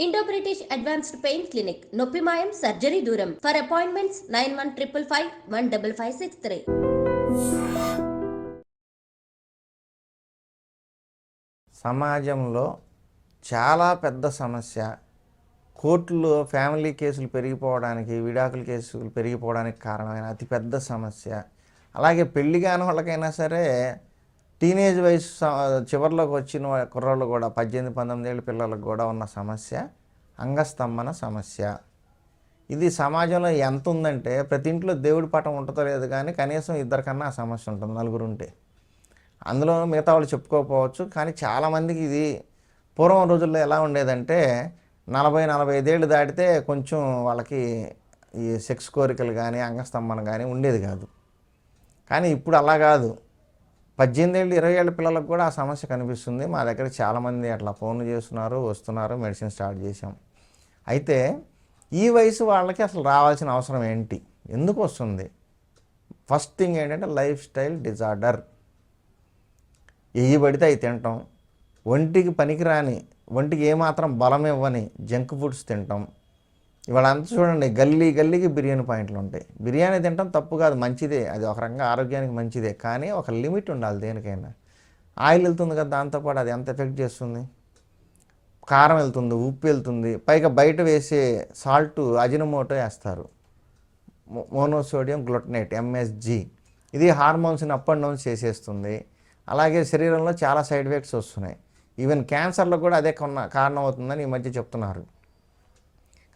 Indo British advanced pain clinic నొప్పి మాయం surgery దూరం ఫర్ అపాయింట్మెంట్స్ 9155515563. సమాజంలో చాలా పెద్ద సమస్య కోర్టులో ఫ్యామిలీ కేసులు పెరిగిపోవడానికి విడాకుల కేసులు పెరిగిపోవడానికి కారణమైన అతిపెద్ద సమస్య. అలాగే పెళ్లి కాని వాళ్ళకైనా సరే టీనేజ్ వయసు చివరిలోకి వచ్చిన కుర్రాళ్ళు కూడా 18-19 ఏళ్ళ పిల్లలకు కూడా ఉన్న సమస్య అంగస్తంభన సమస్య. ఇది సమాజంలో ఎంత ఉందంటే ప్రతి ఇంట్లో దేవుడి పటం ఉంటుందో లేదు కానీ కనీసం ఇద్దరికన్నా ఆ సమస్య ఉంటుంది, నలుగురు ఉంటే. అందులో మిగతా వాళ్ళు చెప్పుకోకపోవచ్చు కానీ చాలామందికి ఇది పూర్వం రోజుల్లో ఎలా ఉండేదంటే 40-45 ఏళ్ళు దాటితే కొంచెం వాళ్ళకి ఈ సెక్స్ కోరికలు కానీ అంగస్తంభన కానీ ఉండేది కాదు. కానీ ఇప్పుడు అలా కాదు, 18 ఏళ్ళు 20 ఏళ్ళ పిల్లలకు కూడా ఆ సమస్య కనిపిస్తుంది. మా దగ్గర చాలామంది అట్లా ఫోన్లు చేస్తున్నారు, వస్తున్నారు, మెడిసిన్ స్టార్ట్ చేసాం. అయితే ఈ వయసు వాళ్ళకి అసలు రావాల్సిన అవసరం ఏంటి, ఎందుకు వస్తుంది? ఫస్ట్ థింగ్ ఏంటంటే లైఫ్ స్టైల్ డిజార్డర్. ఏవి పడితే అవి తింటాం, ఒంటికి పనికిరాని, ఒంటికి ఏమాత్రం బలం ఇవ్వని జంక్ ఫుడ్స్ తింటాం. ఇవాళ అంతా చూడండి, గల్లీకి బిర్యానీ పాయింట్లు ఉంటాయి. బిర్యానీ తింటాం తప్పు కాదు, మంచిదే, అది ఒక రకంగా ఆరోగ్యానికి మంచిదే. కానీ ఒక లిమిట్ ఉండాలి దేనికైనా. ఆయిల్ వెళ్తుంది కదా, దాంతోపాటు అది ఎంత ఎఫెక్ట్ చేస్తుంది. కారం వెళ్తుంది, ఉప్పు వెళ్తుంది, పైగా బయట వేసే సాల్ట్ అజినోమోటో వేస్తారు, మోనోసోడియం గ్లూటనేట్ MSG. ఇది హార్మోన్స్ని అప్ అండ్ డౌన్ చేసేస్తుంది. అలాగే శరీరంలో చాలా సైడ్ ఎఫెక్ట్స్ వస్తున్నాయి. ఈవెన్ క్యాన్సర్లో కూడా అదే కారణం అవుతుందని ఈ మధ్య చెప్తున్నారు.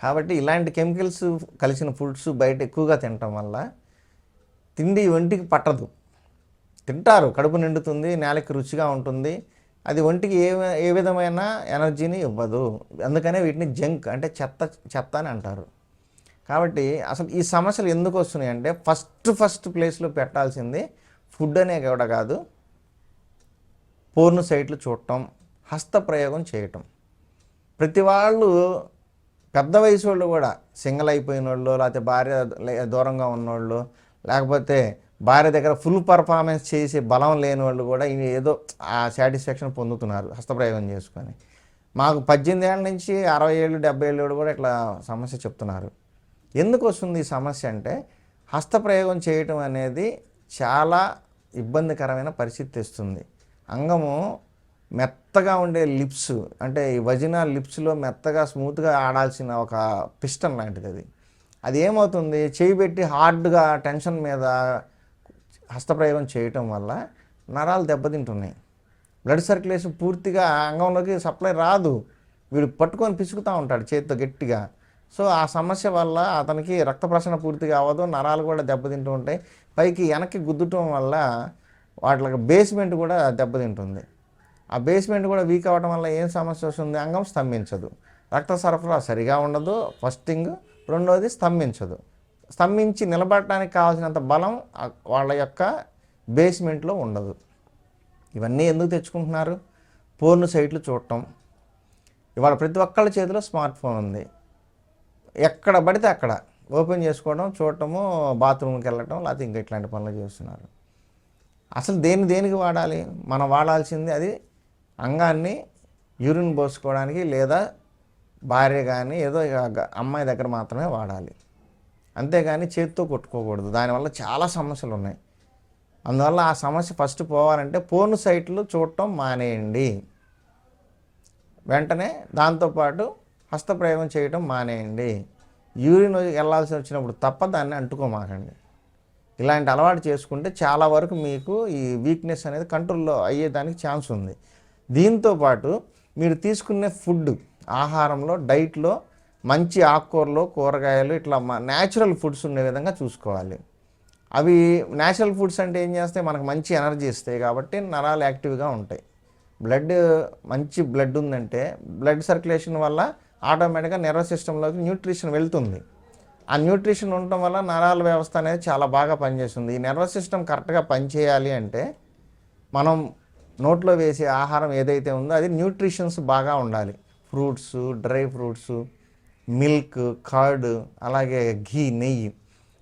కాబట్టి ఇలాంటి కెమికల్స్ కలిసిన ఫుడ్స్ బయట ఎక్కువగా తినటం వల్ల తిండి ఒంటికి పట్టదు. తింటారు, కడుపు నిండుతుంది, నేలకి రుచిగా ఉంటుంది, అది ఒంటికి ఏ విధమైన ఎనర్జీని ఇవ్వదు. అందుకనే వీటిని జంక్ అంటే చెత్త అని అంటారు. కాబట్టి అసలు ఈ సమస్యలు ఎందుకు వస్తున్నాయి అంటే ఫస్ట్ ప్లేస్లో పెట్టాల్సింది ఫుడ్ అనే కూడా కాదు, పోర్న్ సైట్లు చూడటం, హస్తప్రయోగం చేయటం. ప్రతి వాళ్ళు పెద్ద వయసు వాళ్ళు కూడా సింగిల్ అయిపోయిన వాళ్ళు, లేకపోతే భార్య దూరంగా ఉన్నవాళ్ళు, లేకపోతే భార్య దగ్గర ఫుల్ పర్ఫార్మెన్స్ చేసే బలం లేని వాళ్ళు కూడా ఏదో ఆ సాటిస్ఫాక్షన్ పొందుతున్నారు హస్తప్రయోగం చేసుకొని. మాకు 18 ఏళ్ళ నుంచి 60 ఏళ్ళు 70 ఏళ్ళు కూడా ఇట్లా సమస్య చెప్తున్నారు. ఎందుకు వస్తుంది ఈ సమస్య అంటే హస్తప్రయోగం చేయటం అనేది చాలా ఇబ్బందికరమైన పరిస్థితి తెస్తుంది. అంగము మెత్తగా ఉండే లిప్స్ అంటే ఈ వజినా లిప్స్లో మెత్తగా స్మూత్గా ఆడాల్సిన ఒక పిస్టన్ లాంటిది. అది ఏమవుతుంది, చేయి పెట్టి హార్డ్గా టెన్షన్ మీద హస్తప్రయోగం చేయటం వల్ల నరాలు దెబ్బతింటున్నాయి. బ్లడ్ సర్క్యులేషన్ పూర్తిగా అంగంలోకి సప్లై రాదు. వీడు పట్టుకొని పిసుకుతూ ఉంటాడు చేతితో గట్టిగా. సో ఆ సమస్య వల్ల అతనికి రక్త ప్రసరణ పూర్తిగా అవ్వదు, నరాలు కూడా దెబ్బతింటూ ఉంటాయి. పైకి వెనక్కి గుద్దటం వల్ల వాటికి బేస్మెంట్ కూడా దెబ్బతింటుంది. ఆ బేస్మెంట్ కూడా వీక్ అవ్వడం వల్ల ఏం సమస్య వస్తుంది, అంగం స్తంభించదు, రక్త సరఫరా సరిగా ఉండదు ఫస్ట్ థింగ్. రెండోది స్తంభించి నిలబడటానికి కావాల్సినంత బలం వాళ్ళ యొక్క బేస్మెంట్లో ఉండదు. ఇవన్నీ ఎందుకు తెచ్చుకుంటున్నారు? పోర్న్ సైట్లు చూడటం. ఇవాళ ప్రతి ఒక్కళ్ళ చేతిలో స్మార్ట్ ఫోన్ ఉంది. ఎక్కడ పడితే అక్కడ ఓపెన్ చేసుకోవడం, చూడటము, బాత్రూమ్కి వెళ్ళటం, లేకపోతే ఇంకా ఇట్లాంటి పనులు చేస్తున్నారు. అసలు దేనికి వాడాలి? మనం వాడాల్సింది అది అంగాన్ని యూరిన్ పోసుకోవడానికి, లేదా భార్య కానీ ఏదో అమ్మాయి దగ్గర మాత్రమే వాడాలి. అంతేగాని చేతితో కొట్టుకోకూడదు. దానివల్ల చాలా సమస్యలు ఉన్నాయి. అందువల్ల ఆ సమస్య ఫస్ట్ పోవాలంటే పోర్న్ సైట్లు చూడటం మానేయండి వెంటనే. దాంతోపాటు హస్తప్రయోగం చేయటం మానేయండి. యూరిన్ వెళ్ళాల్సి వచ్చినప్పుడు తప్ప దాన్ని అంటుకోమాకండి. ఇలాంటి అలవాటు చేసుకుంటే చాలా వరకు మీకు ఈ వీక్నెస్ అనేది కంట్రోల్లో అయ్యేదానికి ఛాన్స్ ఉంది. దీంతోపాటు మీరు తీసుకునే ఫుడ్, ఆహారంలో, డైట్లో మంచి ఆకుకూరలు, కూరగాయలు, ఇట్లా న్యాచురల్ ఫుడ్స్ ఉండే విధంగా చూసుకోవాలి. అవి న్యాచురల్ ఫుడ్స్ అంటే ఏం చేస్తాయి, మనకు మంచి ఎనర్జీ ఇస్తాయి కాబట్టి నరాలు యాక్టివ్గా ఉంటాయి. మంచి బ్లడ్ ఉందంటే బ్లడ్ సర్క్యులేషన్ వల్ల ఆటోమేటిక్గా నర్వస్ సిస్టంలోకి న్యూట్రిషన్ వెళ్తుంది. ఆ న్యూట్రిషన్ ఉండటం వల్ల నరాల వ్యవస్థ అనేది చాలా బాగా పనిచేస్తుంది. ఈ నర్వస్ సిస్టమ్ కరెక్ట్గా పనిచేయాలి అంటే మనం నోట్లో వేసే ఆహారం ఏదైతే ఉందో అది న్యూట్రిషన్స్ బాగా ఉండాలి. Fruits, dry fruits, milk, curd, అలాగే ఘీ, నెయ్యి,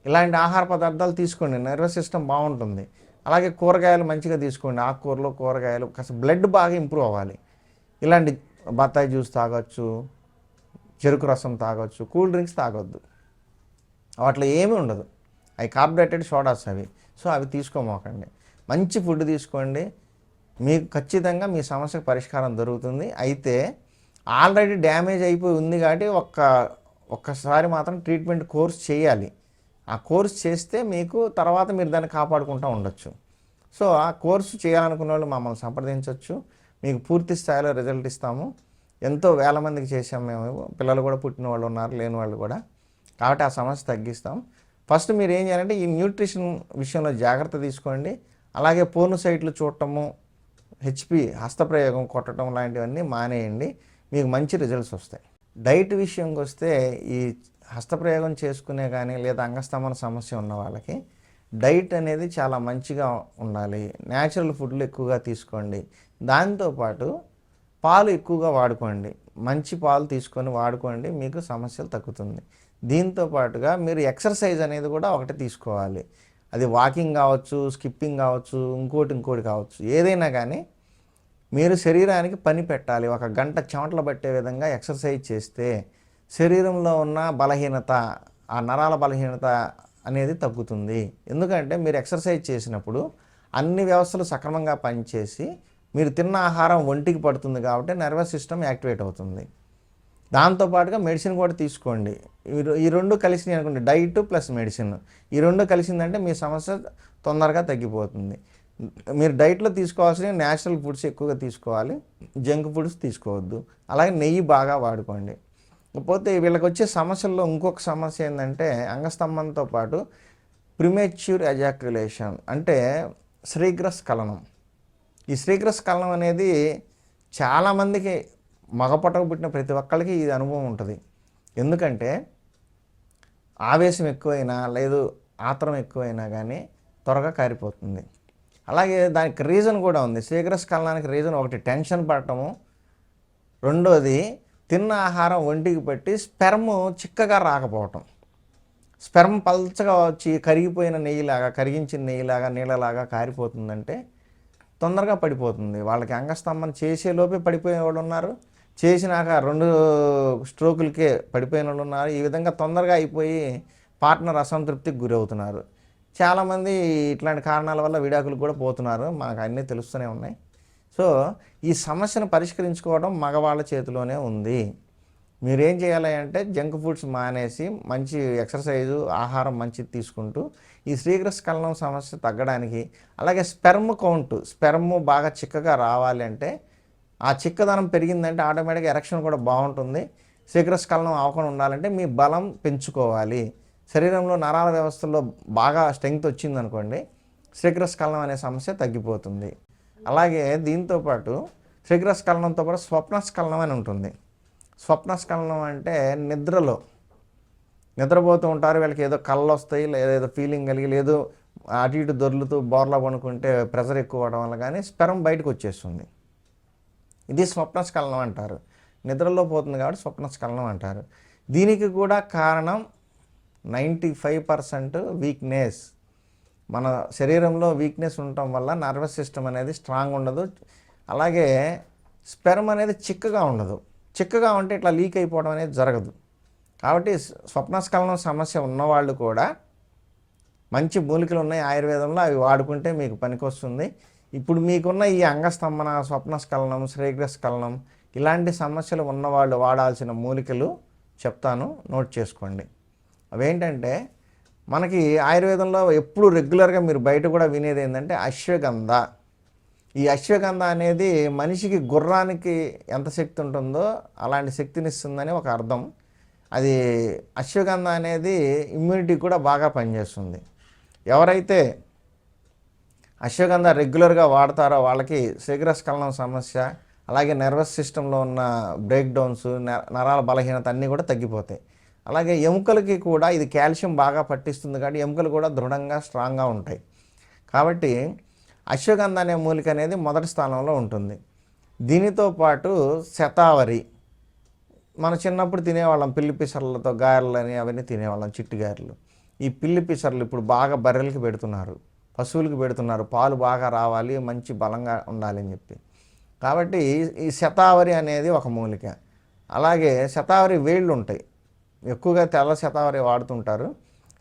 ఇలాంటి ఆహార పదార్థాలు తీసుకోండి, నర్వస్ సిస్టమ్ బాగుంటుంది. అలాగే కూరగాయలు మంచిగా తీసుకోండి, ఆకుకూరలు, కూరగాయలు, కాస్త బ్లడ్ బాగా ఇంప్రూవ్ అవ్వాలి. ఇలాంటి బత్తాయి జ్యూస్ తాగొచ్చు, చెరుకు రసం తాగొచ్చు, కూల్ డ్రింక్స్ తాగొద్దు, వాటిలో ఏమీ ఉండదు, అవి కార్బోహైడ్రేటెడ్ సోడాస్ అవి. సో అవి తీసుకోమోకండి, మంచి ఫుడ్ తీసుకోండి, మీకు ఖచ్చితంగా మీ సమస్యకు పరిష్కారం దొరుకుతుంది. అయితే ఆల్రెడీ డ్యామేజ్ అయిపోయి ఉంది కాబట్టి ఒక్కసారి మాత్రం ట్రీట్మెంట్ కోర్స్ చేయాలి. ఆ కోర్స్ చేస్తే మీకు తర్వాత మీరు దాన్ని కాపాడుకుంటూ ఉండొచ్చు. సో ఆ కోర్సు చేయాలనుకున్న వాళ్ళు మమ్మల్ని సంప్రదించవచ్చు, మీకు పూర్తి స్థాయిలో రిజల్ట్ ఇస్తాము. ఎంతో వేల మందికి చేసాము మేము, పిల్లలు కూడా పుట్టిన వాళ్ళు ఉన్నారు, లేని వాళ్ళు కూడా. కాబట్టి ఆ సమస్య తగ్గిస్తాం. ఫస్ట్ మీరు ఏం చేయాలంటే ఈ న్యూట్రిషన్ విషయంలో జాగ్రత్త తీసుకోండి. అలాగే పోర్న్ సైట్లు చూడటము, హెచ్పి హస్తప్రయోగం కొట్టడం లాంటివన్నీ మానేయండి, మీకు మంచి రిజల్ట్స్ వస్తాయి. డైట్ విషయంకి వస్తే ఈ హస్తప్రయోగం చేసుకునే కానీ లేదా అంగస్తంభన సమస్య ఉన్న వాళ్ళకి డైట్ అనేది చాలా మంచిగా ఉండాలి. న్యాచురల్ ఫుడ్లు ఎక్కువగా తీసుకోండి. దాంతోపాటు పాలు ఎక్కువగా వాడుకోండి, మంచి పాలు తీసుకొని వాడుకోండి, మీకు సమస్యలు తగ్గుతుంది. దీంతో పాటుగా మీరు ఎక్సర్సైజ్ అనేది కూడా ఒకటి తీసుకోవాలి. అది వాకింగ్ కావచ్చు, స్కిప్పింగ్ కావచ్చు, ఇంకోటి కావచ్చు, ఏదైనా కానీ మీరు శరీరానికి పని పెట్టాలి. 1 గంట చెమటలు పట్టే విధంగా ఎక్సర్సైజ్ చేస్తే శరీరంలో ఉన్న బలహీనత, ఆ నరాల బలహీనత అనేది తగ్గుతుంది. ఎందుకంటే మీరు ఎక్సర్సైజ్ చేసినప్పుడు అన్ని వ్యవస్థలు సక్రమంగా పనిచేసి మీరు తిన్న ఆహారం ఒంటికి పడుతుంది కాబట్టి నర్వస్ సిస్టమ్ యాక్టివేట్ అవుతుంది. దాంతోపాటుగా మెడిసిన్ కూడా తీసుకోండి. ఈ రెండు కలిసినాయి అనుకోండి, డైట్ ప్లస్ మెడిసిన్, ఈ రెండు కలిసిందంటే మీ సమస్య తొందరగా తగ్గిపోతుంది. మీరు డైట్లో తీసుకోవాల్సిన న్యాచురల్ ఫుడ్స్ ఎక్కువగా తీసుకోవాలి, జంక్ ఫుడ్స్ తీసుకోవద్దు. అలాగే నెయ్యి బాగా వాడుకోండి. పోతే వీళ్ళకి వచ్చే సమస్యల్లో ఇంకొక సమస్య ఏంటంటే అంగస్తంభంతో పాటు ప్రిమేచ్యూర్ ఎజాక్యులేషన్, అంటే శీఘ్రస్ఖలనం. ఈ శీఘ్రస్ఖలనం అనేది చాలామందికి, మగపటకు పుట్టిన ప్రతి ఒక్కరికి ఇది అనుభవం ఉంటుంది. ఎందుకంటే ఆవేశం ఎక్కువైనా లేదు ఆత్రం ఎక్కువైనా కానీ త్వరగా కారిపోతుంది. అలాగే దానికి రీజన్ కూడా ఉంది. శీఘ్రస్ఖలనానికి రీజన్ ఒకటి టెన్షన్ పడటము, రెండోది తిన్న ఆహారం ఒంటికి పట్టి స్పెర్మ్ చిక్కగా రాకపోవటం. స్పెర్మ్ పల్చగా వచ్చి కరిగిపోయిన నెయ్యిలాగా, కరిగించిన నెయ్యిలాగా, నీళ్ళలాగా కారిపోతుందంటే తొందరగా పడిపోతుంది. వాళ్ళకి అంగస్తంభన చేసేలోపే పడిపోయే వాళ్ళు ఉన్నారు, చేసినాక 2 స్ట్రోకులకే పడిపోయిన వాళ్ళు ఉన్నారు. ఈ విధంగా తొందరగా అయిపోయి పార్ట్నర్ అసంతృప్తికి గురవుతున్నారు. చాలామంది ఇట్లాంటి కారణాల వల్ల విడాకులు కూడా పోతున్నారు, మాకు అన్నీ తెలుస్తూనే ఉన్నాయి. సో ఈ సమస్యను పరిష్కరించుకోవడం మగవాళ్ళ చేతిలోనే ఉంది. మీరేం చేయాలి అంటే జంక్ ఫుడ్స్ మానేసి మంచి ఎక్సర్సైజు, ఆహారం మంచిది తీసుకుంటూ ఈ శీఘ్రస్ఖలనం సమస్య తగ్గడానికి, అలాగే స్పెర్మ్ బాగా చిక్కగా రావాలి అంటే, ఆ చిక్కదనం పెరిగిందంటే ఆటోమేటిక్గా ఎరెక్షన్ కూడా బాగుంటుంది. శీఘ్రస్ఖలనం అవ్వకుండా ఉండాలంటే మీ బలం పెంచుకోవాలి. శరీరంలో నరాల వ్యవస్థలో బాగా స్ట్రెంగ్త్ వచ్చిందనుకోండి, శీఘ్రస్ఖలనం అనే సమస్య తగ్గిపోతుంది. అలాగే దీంతోపాటు శీఘ్రస్ఖలనంతో పాటు స్వప్నస్ఖలనం అని ఉంటుంది. స్వప్నస్ఖలనం అంటే నిద్రపోతూ ఉంటారు, వీళ్ళకి ఏదో కళ్ళు వస్తాయి, లేదా ఏదో ఫీలింగ్ కలిగి, లేదు అటు ఇటు దొర్లుతూ బోర్లా పడుకుంటే ప్రెషర్ ఎక్కువ అవడం వల్ల కానీ స్పెర్మ్ బయటకు వచ్చేస్తుంది. ఇది స్వప్నస్ఖలనం అంటారు. నిద్రలో పోతుంది కాబట్టి స్వప్నస్ఖలనం అంటారు. దీనికి కూడా కారణం 95% వీక్నెస్. మన శరీరంలో వీక్నెస్ ఉండటం వల్ల నర్వస్ సిస్టమ్ అనేది స్ట్రాంగ్ ఉండదు. అలాగే స్పెర్మ్ అనేది చిక్కగా ఉండదు. చిక్కగా ఉంటే ఇట్లా లీక్ అయిపోవడం అనేది జరగదు. కాబట్టి స్వప్నస్ఖలనం సమస్య ఉన్నవాళ్ళు కూడా మంచి మూలికలు ఉన్నాయి ఆయుర్వేదంలో, అవి వాడుకుంటే మీకు పనికొస్తుంది. ఇప్పుడు మీకున్న ఈ అంగస్తంభన, స్వప్నస్ఖలనం, శీఘ్రస్ఖలనం ఇలాంటి సమస్యలు ఉన్నవాళ్ళు వాడాల్సిన మూలికలు చెప్తాను, నోట్ చేసుకోండి. అవేంటంటే మనకి ఆయుర్వేదంలో ఎప్పుడు రెగ్యులర్గా మీరు బయట కూడా వినేది ఏంటంటే అశ్వగంధ. ఈ అశ్వగంధ అనేది మనిషికి, గుర్రానికి ఎంత శక్తి ఉంటుందో అలాంటి శక్తిని ఇస్తుందని ఒక అర్థం. అది అశ్వగంధ అనేది ఇమ్యూనిటీ కూడా బాగా పనిచేస్తుంది. ఎవరైతే అశ్వగంధ రెగ్యులర్గా వాడతారో వాళ్ళకి శీఘ్రస్ఖలనం సమస్య, అలాగే నర్వస్ సిస్టంలో ఉన్న బ్రేక్ డౌన్స్, నరాల బలహీనత అన్నీ కూడా తగ్గిపోతాయి. అలాగే ఎముకలకి కూడా ఇది కాల్షియం బాగా పట్టిస్తుంది కాబట్టి ఎముకలు కూడా దృఢంగా, స్ట్రాంగ్గా ఉంటాయి. కాబట్టి అశ్వగంధ అనే మూలిక అనేది మొదటి స్థానంలో ఉంటుంది. దీనితో పాటు శతావరి, మన చిన్నప్పుడు తినేవాళ్ళం, పిల్లి పిసర్లతో గారెలు అని అవన్నీ తినేవాళ్ళం, చిట్టి గారెలు. ఈ పిల్లి పిసర్లు ఇప్పుడు బాగా బర్రెలకి పెడుతున్నారు, పశువులకి పెడుతున్నారు, పాలు బాగా రావాలి, మంచి బలంగా ఉండాలి అని చెప్పి. కాబట్టి ఈ శతావరి అనేది ఒక మూలిక. అలాగే శతావరి వేళ్ళు ఉంటాయి, ఎక్కువగా తెల్ల శతావరి వాడుతుంటారు.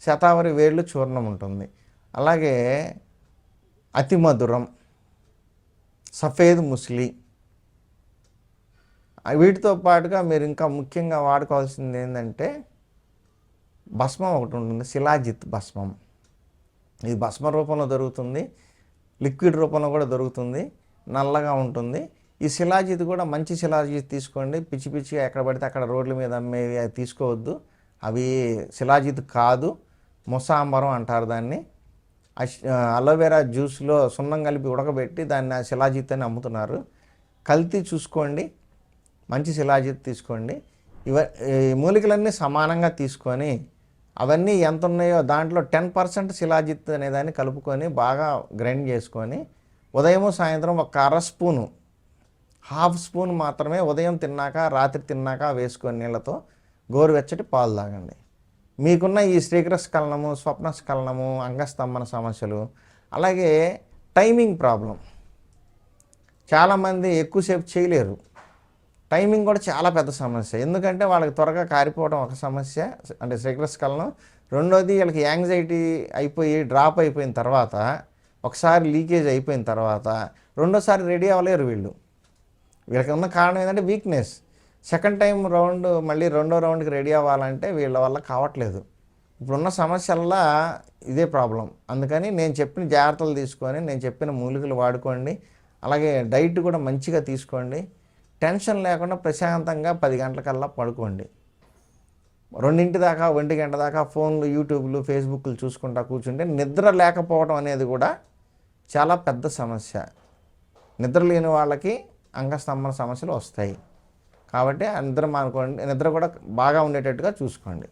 శతావరి వేళ్ళు చూర్ణం ఉంటుంది. అలాగే అతి మధురం, సఫేద్ ముస్లి, వీటితో పాటుగా మీరు ఇంకా ముఖ్యంగా వాడుకోవాల్సింది ఏంటంటే భస్మం ఒకటి ఉంటుంది, శిలాజిత్ భస్మం. ఇది భస్మ రూపంలో దొరుకుతుంది, లిక్విడ్ రూపంలో కూడా దొరుకుతుంది, నల్లగా ఉంటుంది. ఈ శిలాజిత్ కూడా మంచి శిలాజిత్ తీసుకోండి. పిచ్చి పిచ్చిగా ఎక్కడ పడితే అక్కడ రోడ్ల మీద అమ్మేవి అవి తీసుకోవద్దు. అవి శిలాజిత్ కాదు, ముసాంబరం అంటారు దాన్ని. అలోవెరా జ్యూస్లో సున్నం కలిపి ఉడకబెట్టి దాన్ని శిలాజిత్ అని అమ్ముతున్నారు. కల్తీ చూసుకోండి, మంచి శిలాజిత్ తీసుకోండి. ఈ మూలికలన్నీ సమానంగా తీసుకొని అవన్నీ ఎంత ఉన్నాయో దాంట్లో 10% శిలాజిత్ అనేదాన్ని కలుపుకొని బాగా గ్రైండ్ చేసుకొని ఉదయం సాయంత్రం ఒక హాఫ్ స్పూన్ మాత్రమే ఉదయం తిన్నాక రాత్రి తిన్నాక వేసుకొని నీళ్ళతో గోరువెచ్చటి పాలు తాగండి. మీకున్న ఈ శ్రీకరస్ఖలనము, స్వప్నస్ఖలనము, అంగస్తంభన సమస్యలు, అలాగే టైమింగ్ ప్రాబ్లం, చాలామంది ఎక్కువసేపు చేయలేరు. టైమింగ్ కూడా చాలా పెద్ద సమస్య. ఎందుకంటే వాళ్ళకి త్వరగా కారిపోవడం ఒక సమస్య, అంటే శ్రీకరస్ఖలనం. రెండోది వీళ్ళకి యాంగ్జైటీ అయిపోయి డ్రాప్ అయిపోయిన తర్వాత, ఒకసారి లీకేజ్ అయిపోయిన తర్వాత రెండోసారి రెడీ అవ్వలేరు వీళ్ళకి ఉన్న కారణం ఏంటంటే వీక్నెస్. సెకండ్ టైం రౌండ్ మళ్ళీ రెండో రౌండ్కి రెడీ అవ్వాలంటే వీళ్ళ వల్ల కావట్లేదు. ఇప్పుడున్న సమస్యల్లా ఇదే ప్రాబ్లం. అందుకని నేను చెప్పిన జాగ్రత్తలు తీసుకొని నేను చెప్పిన మూలికలు వాడుకోండి. అలాగే డైట్ కూడా మంచిగా తీసుకోండి. టెన్షన్ లేకుండా ప్రశాంతంగా 10 గంటలకల్లా పడుకోండి. 2 దాకా 1 గంట దాకా ఫోన్లు, యూట్యూబ్లు, ఫేస్బుక్లు చూసుకుంటా కూర్చుంటే నిద్ర లేకపోవడం అనేది కూడా చాలా పెద్ద సమస్య. నిద్ర లేని వాళ్ళకి అంగస్తంభన సమస్యలు వస్తాయి. కాబట్టి నిద్ర మానుకోండి, నిద్ర కూడా బాగా ఉండేటట్టుగా చూసుకోండి.